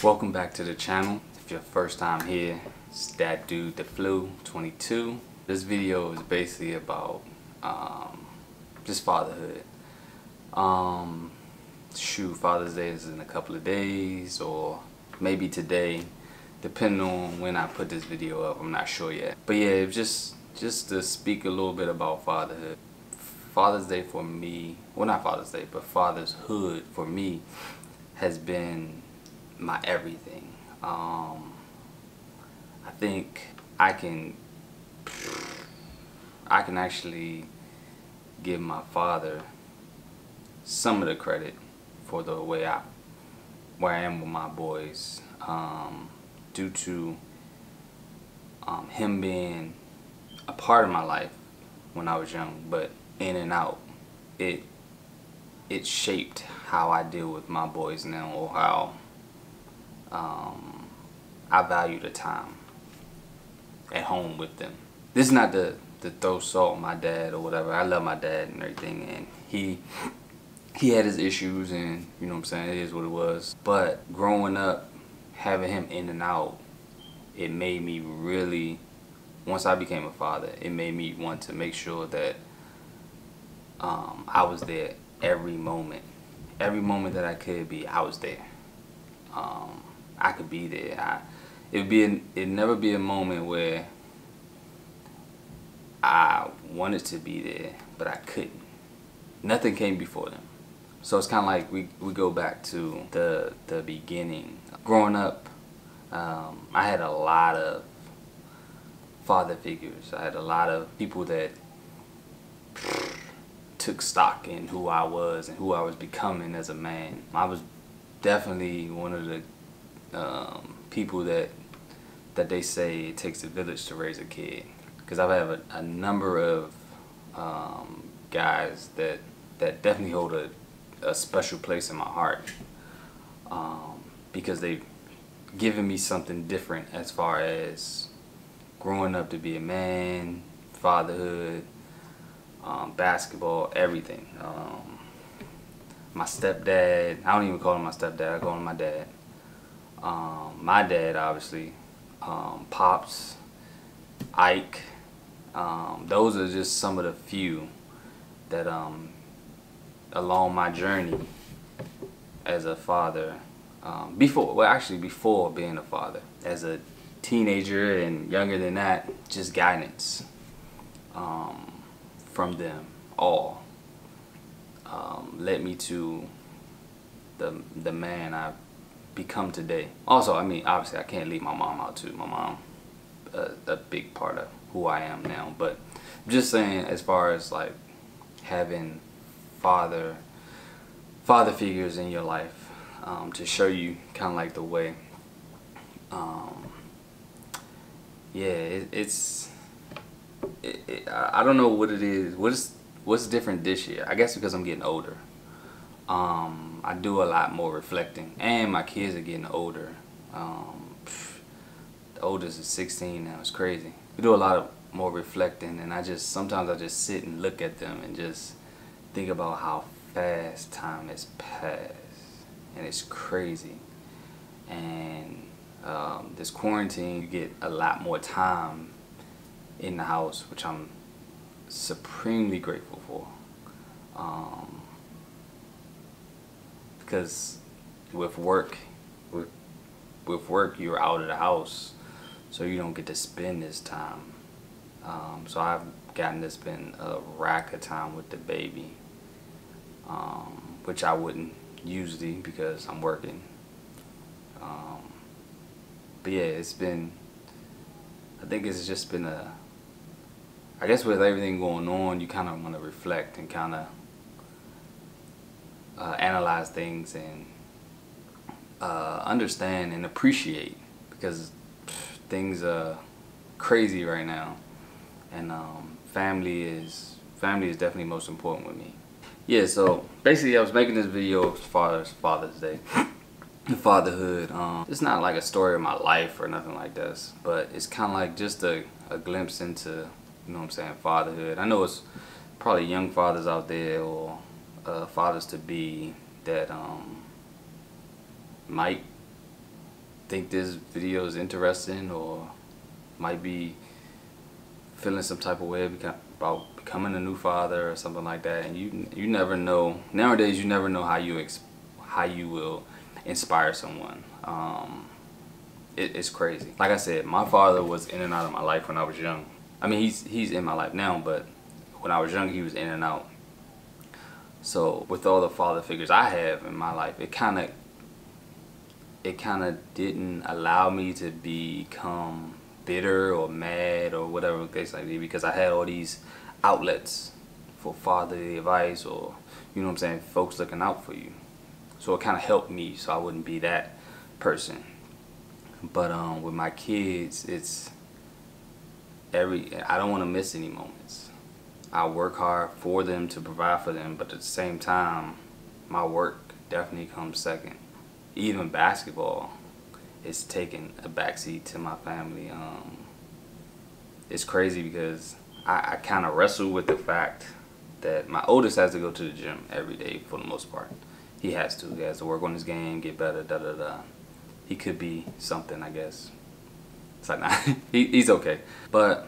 Welcome back to the channel. If your first time here, it's that dude the flu 22. This video is basically about just fatherhood. Father's Day is in a couple of days, or maybe today, depending on when I put this video up. I'm not sure yet, but yeah, just to speak a little bit about fatherhood. Father's Day for me, well, not Father's Day, but fatherhood for me has been my everything. I think I can actually give my father some of the credit for the way where I am with my boys, due to him being a part of my life when I was young, but in and out, it shaped how I deal with my boys now, or how I value the time at home with them. This is not to throw salt on my dad or whatever. I love my dad and everything, and he had his issues, and you know what I'm saying, it is what it was. But growing up, having him in and out, it made me really, once I became a father, it made me want to make sure that I was there every moment that I could be. I was there. I could be there. It'd never be a moment where I wanted to be there, but I couldn't. Nothing came before them. So it's kind of like we go back to the beginning. Growing up, I had a lot of father figures. I had a lot of people that took stock in who I was and who I was becoming as a man. I was definitely one of the people that they say it takes a village to raise a kid, because I have a number of guys that definitely hold a special place in my heart, because they've given me something different as far as growing up to be a man, fatherhood, basketball, everything. My stepdad, I don't even call him my stepdad, I call him my dad. My dad, obviously, Pops, Ike, those are just some of the few that along my journey as a father, before being a father, as a teenager and younger than that, just guidance from them all led me to the man I've become today. Also, I mean, obviously I can't leave my mom out too. My mom, a big part of who I am now. But I'm just saying, as far as like having father figures in your life, to show you kind of like the way, yeah, I don't know what it is. What's different this year? I guess because I'm getting older. I do a lot more reflecting, and my kids are getting older. The oldest is 16 now. It's crazy. We do a lot of more reflecting, and sometimes I just sit and look at them and just think about how fast time has passed, and it's crazy. And this quarantine, you get a lot more time in the house, which I'm supremely grateful for. Because with work you're out of the house, so you don't get to spend this time. So I've gotten to spend a rack of time with the baby, which I wouldn't usually because I'm working. But yeah, I think it's just been I guess with everything going on, you kind of want to reflect and kind of analyze things and understand and appreciate, because things are crazy right now, and family is definitely most important with me. Yeah, so basically I was making this video as far as Father's Day. Fatherhood, it's not like a story of my life or nothing like this, but it's kind of like just a glimpse into, you know what I'm saying, fatherhood. I know it's probably young fathers out there, or fathers to be, that might think this video is interesting or might be feeling some type of way about becoming a new father or something like that, and you never know. Nowadays, you never know how you will inspire someone. It's crazy. Like I said, my father was in and out of my life when I was young. I mean, he's in my life now, but when I was young, he was in and out. So with all the father figures I have in my life, it kind of didn't allow me to become bitter or mad or whatever the case might be, because I had all these outlets for fatherly advice, or you know what I'm saying, folks looking out for you. So it kind of helped me so I wouldn't be that person. But with my kids, I don't want to miss any moments. I work hard for them to provide for them, but at the same time, my work definitely comes second. Even basketball is taking a backseat to my family. It's crazy because I kind of wrestle with the fact that my oldest has to go to the gym every day for the most part. He has to work on his game, get better, He could be something, I guess. It's like, nah, he's okay. But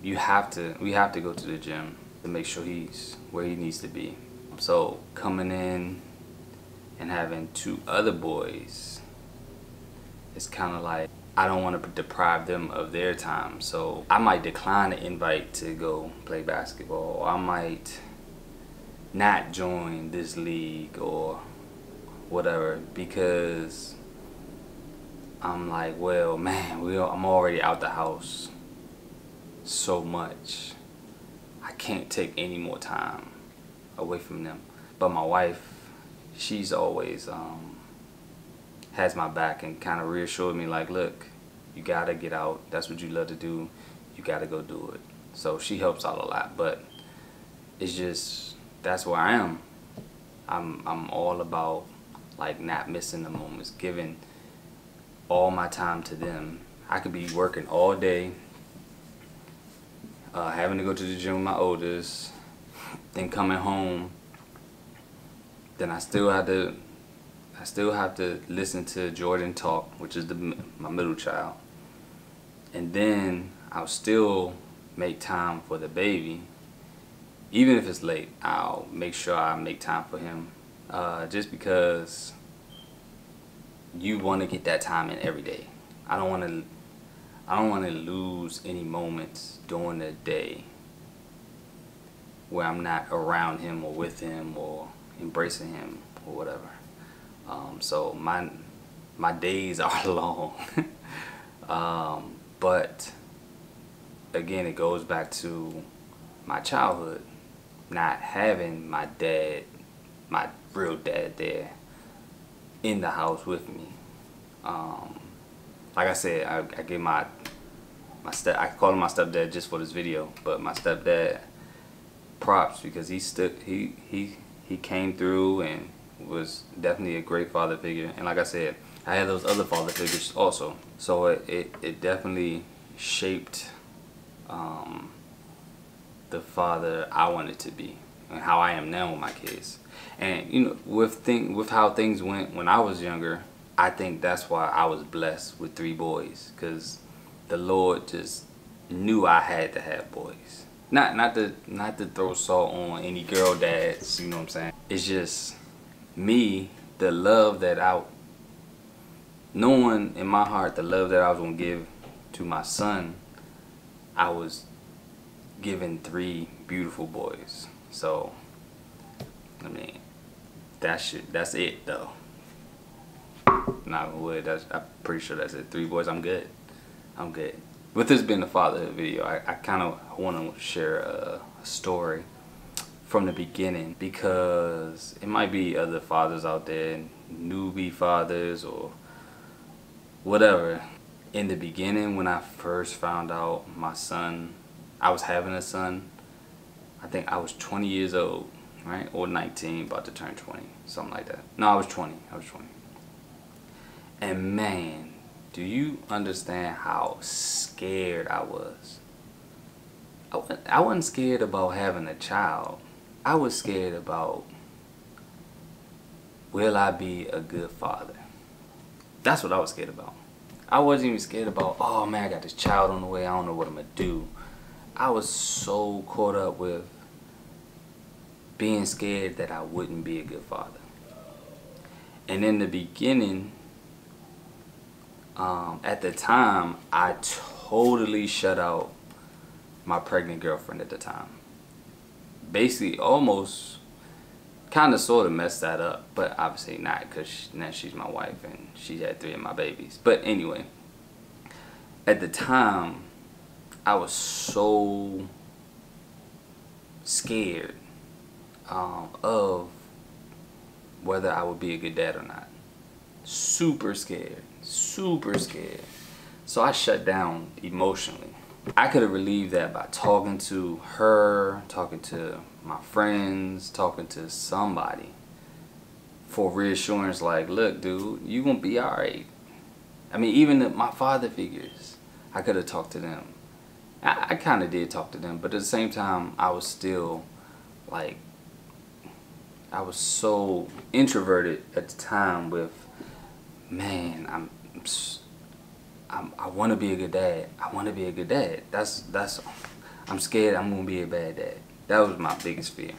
we have to go to the gym to make sure he's where he needs to be. So coming in and having 2 other boys, it's kind of like I don't want to deprive them of their time. So I might decline an invite to go play basketball. I might not join this league or whatever, because I'm like, well, man, I'm already out the house so much. I can't take any more time away from them. But my wife, she's always has my back and kind of reassured me, like, look, you gotta get out. That's what you love to do. You gotta go do it. So she helps out a lot. But it's just, that's where I am. I'm all about like not missing the moments, giving all my time to them. I could be working all day, having to go to the gym with my oldest, then coming home, then I still have to listen to Jordan talk, which is my middle child, and then I'll still make time for the baby. Even if it's late, I'll make sure I make time for him, just because you want to get that time in every day. I don't want to lose any moments during the day where I'm not around him or with him or embracing him or whatever. So my days are long. But again, it goes back to my childhood, not having my dad, my real dad, there in the house with me. Like I said, I give I call him my stepdad just for this video, but my stepdad props, because he came through and was definitely a great father figure. And like I said, I had those other father figures also, so it definitely shaped the father I wanted to be and how I am now with my kids. And you know, with how things went when I was younger, I think that's why I was blessed with 3 boys, because the Lord just knew I had to have boys. Not to throw salt on any girl dads, you know what I'm saying? It's just me, the love that knowing in my heart the love that I was gonna give to my son, I was given 3 beautiful boys. So I mean, that's it though. Not gonna wood. I'm pretty sure that's it. 3 boys. I'm good. With this being a fatherhood video, I kind of want to share a story from the beginning, because it might be other fathers out there, newbie fathers or whatever. In the beginning, when I first found out I was having a son, I think I was 20 years old, right? Or 19, about to turn 20, something like that. No, I was 20. And man, do you understand how scared I was? I wasn't scared about having a child. I was scared about, will I be a good father? That's what I was scared about. I wasn't even scared about, oh man, I got this child on the way, I don't know what I'm gonna do. I was so caught up with being scared that I wouldn't be a good father. And in the beginning, at the time, I totally shut out my pregnant girlfriend at the time. Basically, almost, kind of, sort of messed that up, but obviously not, because now she's my wife and she had 3 of my babies. But anyway, at the time, I was so scared of whether I would be a good dad or not. Super scared, super scared. So I shut down emotionally. I could have relieved that by talking to her, talking to my friends, talking to somebody for reassurance, like, look, dude, you gonna be alright. I mean, even my father figures, I could have talked to them. I kind of did talk to them, but at the same time, I was still, like, I was so introverted at the time with, man, I want to be a good dad. I want to be a good dad. I'm scared I'm going to be a bad dad. That was my biggest fear.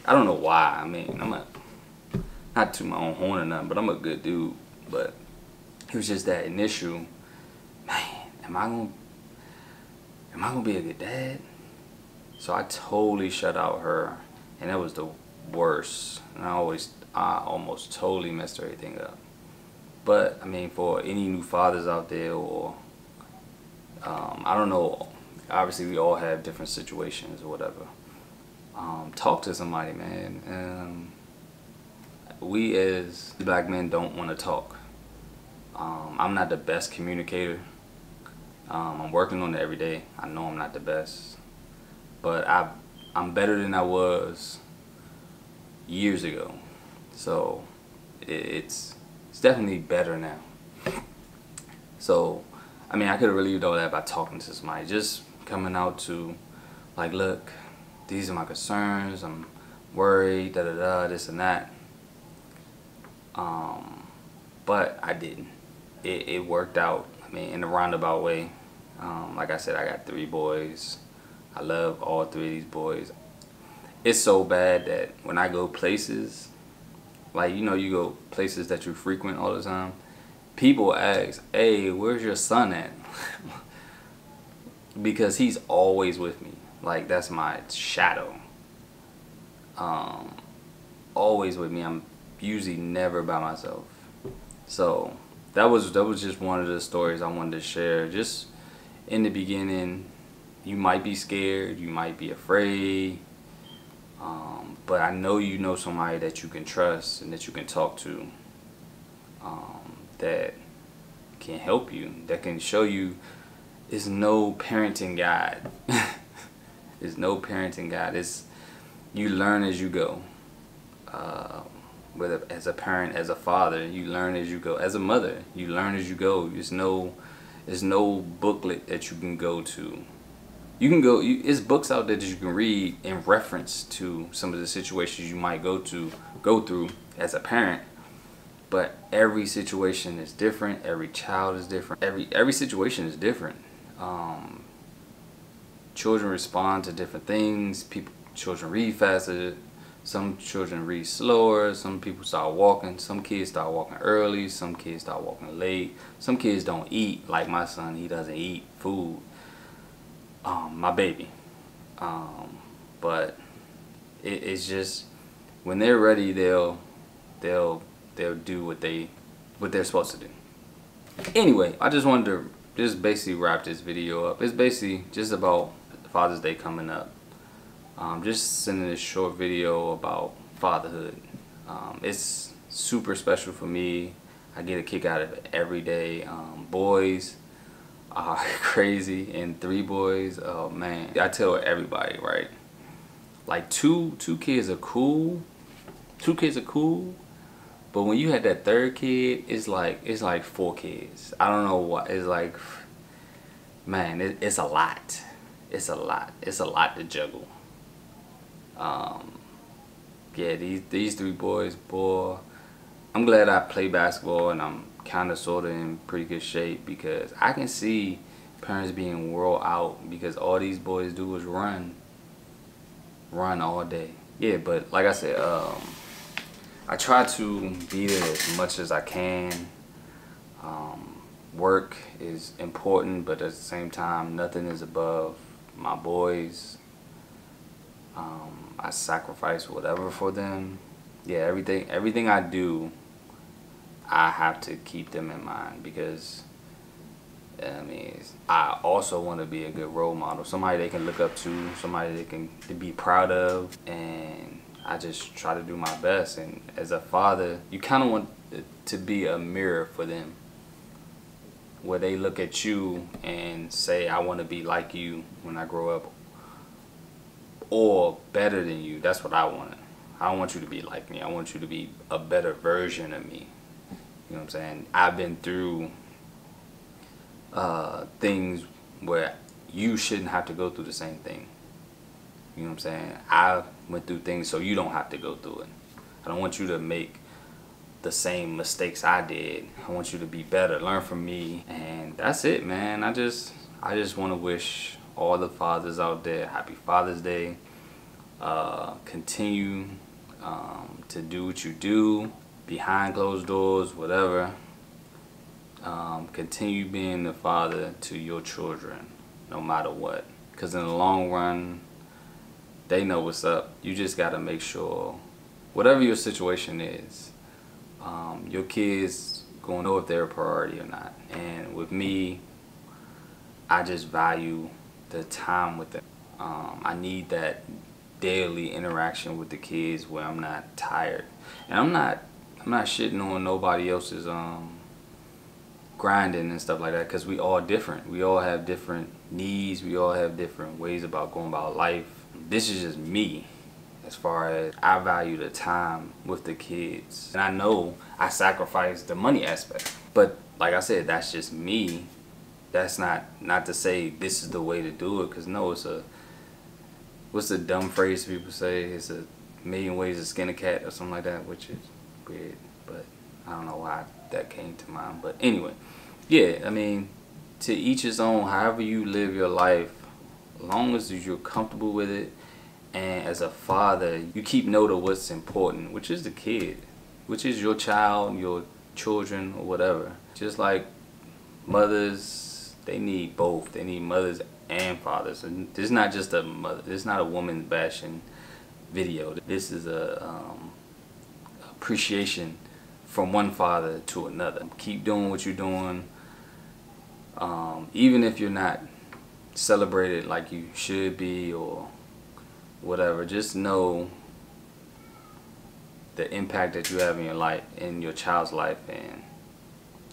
I don't know why. I mean, not to my own horn or nothing, but I'm a good dude. But it was just that initial, man, am I going to be a good dad? So I totally shut out her, and that was the worst. And I almost totally messed everything up. But I mean, for any new fathers out there, or I don't know, obviously we all have different situations or whatever. Talk to somebody, man. We as black men don't want to talk. I'm not the best communicator. I'm working on it every day. I know I'm not the best, but I'm better than I was years ago. So it's definitely better now. So I mean, I could have relieved all that by talking to somebody, just coming out to, like, look, these are my concerns, I'm worried, this and that. But I didn't. It worked out, I mean, in a roundabout way. Like I said, I got 3 boys. I love all 3 of these boys. It's so bad that when I go places, like, you know, you go places that you frequent all the time, people ask, hey, where's your son at? Because he's always with me. Like, that's my shadow. Always with me. I'm usually never by myself. So that was just one of the stories I wanted to share. Just in the beginning, you might be scared, you might be afraid, but I know you know somebody that you can trust and that you can talk to, that can help you, that can show you. There's no parenting guide. There's no parenting guide. It's, you learn as you go. Whether as a parent, as a father, you learn as you go. As a mother, you learn as you go. There's no booklet that you can go to. You can go, it's books out there that you can read in reference to some of the situations you might go through as a parent. But every situation is different. Every child is different. Every situation is different. Children respond to different things. Children read faster. Some children read slower. Some people start walking. Some kids start walking early. Some kids start walking late. Some kids don't eat. Like my son, he doesn't eat food. My baby. But it's just, when they're ready, they'll do what they're supposed to do. Anyway, I just wanted to just basically wrap this video up. It's basically just about Father's Day coming up. Just sending this short video about fatherhood. It's super special for me. I get a kick out of it every day. Boys are crazy, and 3 boys, oh man. I tell everybody, right? Like two kids are cool. 2 kids are cool. But when you had that 3rd kid, it's like 4 kids. I don't know what. It's like, man, it's a lot. It's a lot. It's a lot to juggle. Yeah, these 3 boys, boy, I'm glad I play basketball and I'm kind of sort of in pretty good shape, because I can see parents being wore out because all these boys do is run all day. Yeah, but like I said, I try to be there as much as I can. Work is important, but at the same time, nothing is above my boys. I sacrifice whatever for them. Yeah, everything I do, I have to keep them in mind, because I mean, I also want to be a good role model, somebody they can look up to, somebody they can be proud of, and I just try to do my best. And as a father, you kind of want it to be a mirror for them, where they look at you and say, I want to be like you when I grow up, or better than you. That's what I want. I don't want you to be like me. I want you to be a better version of me. You know what I'm saying? I've been through things where you shouldn't have to go through the same thing. You know what I'm saying? I went through things so you don't have to go through it. I don't want you to make the same mistakes I did. I want you to be better, learn from me, and that's it, man. I just want to wish all the fathers out there happy Father's Day. Continue to do what you do behind closed doors, whatever. Continue being the father to your children, no matter what, because in the long run, they know what's up. You just got to make sure, whatever your situation is, your kids gonna know if they're a priority or not. And with me, I just value the time with them. I need that daily interaction with the kids where I'm not tired, and I'm not shitting on nobody else's grinding and stuff like that, because we all different. We all have different needs. We all have different ways about going about life. This is just me, as far as I value the time with the kids. And I know I sacrifice the money aspect, but like I said, that's just me. That's not to say this is the way to do it, because no, it's a, what's the dumb phrase people say? It's a million ways to skin a cat or something like that, which is weird, but I don't know why that came to mind. But anyway, yeah, I mean, to each his own. However you live your life, as long as you're comfortable with it, and as a father, you keep note of what's important, which is the kid, which is your child, your children, or whatever. Just like mothers, they need both. They need mothers and fathers. And this is not just a mother. This is not a woman bashing video. This is a appreciation from one father to another. Keep doing what you're doing, even if you're not celebrated like you should be or whatever. Just know the impact that you have in your life, in your child's life, and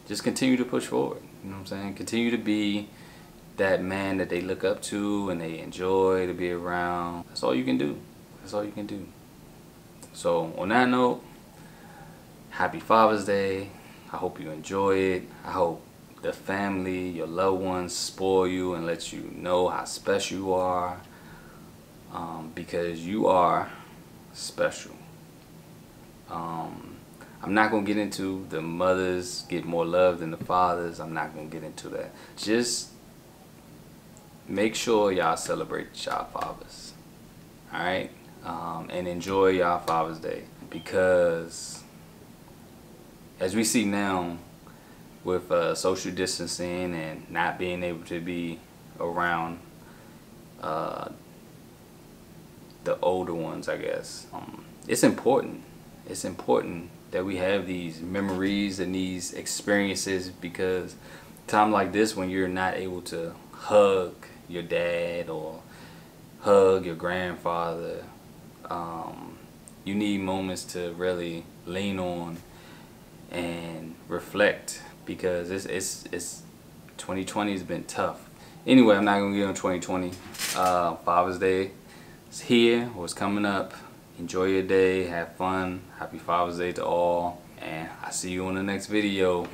just continue to push forward. You know what I'm saying? Continue to be that man that they look up to and they enjoy to be around. That's all you can do. That's all you can do. So on that note, happy Father's Day. I hope you enjoy it. I hope the family, your loved ones, spoil you and let you know how special you are, because you are special. I'm not going to get into the mothers get more love than the fathers. I'm not going to get into that. Just make sure y'all celebrate y'all fathers. Alright? And enjoy y'all Father's Day, because as we see now with social distancing and not being able to be around the older ones, I guess, it's important. It's important that we have these memories and these experiences, because time like this, when you're not able to hug your dad or hug your grandfather, you need moments to really lean on and reflect, because it's 2020 has been tough. Anyway, I'm not gonna get on 2020. Father's Day is here, or it's coming up. Enjoy your day, have fun. Happy Father's Day to all, and I'll see you on the next video.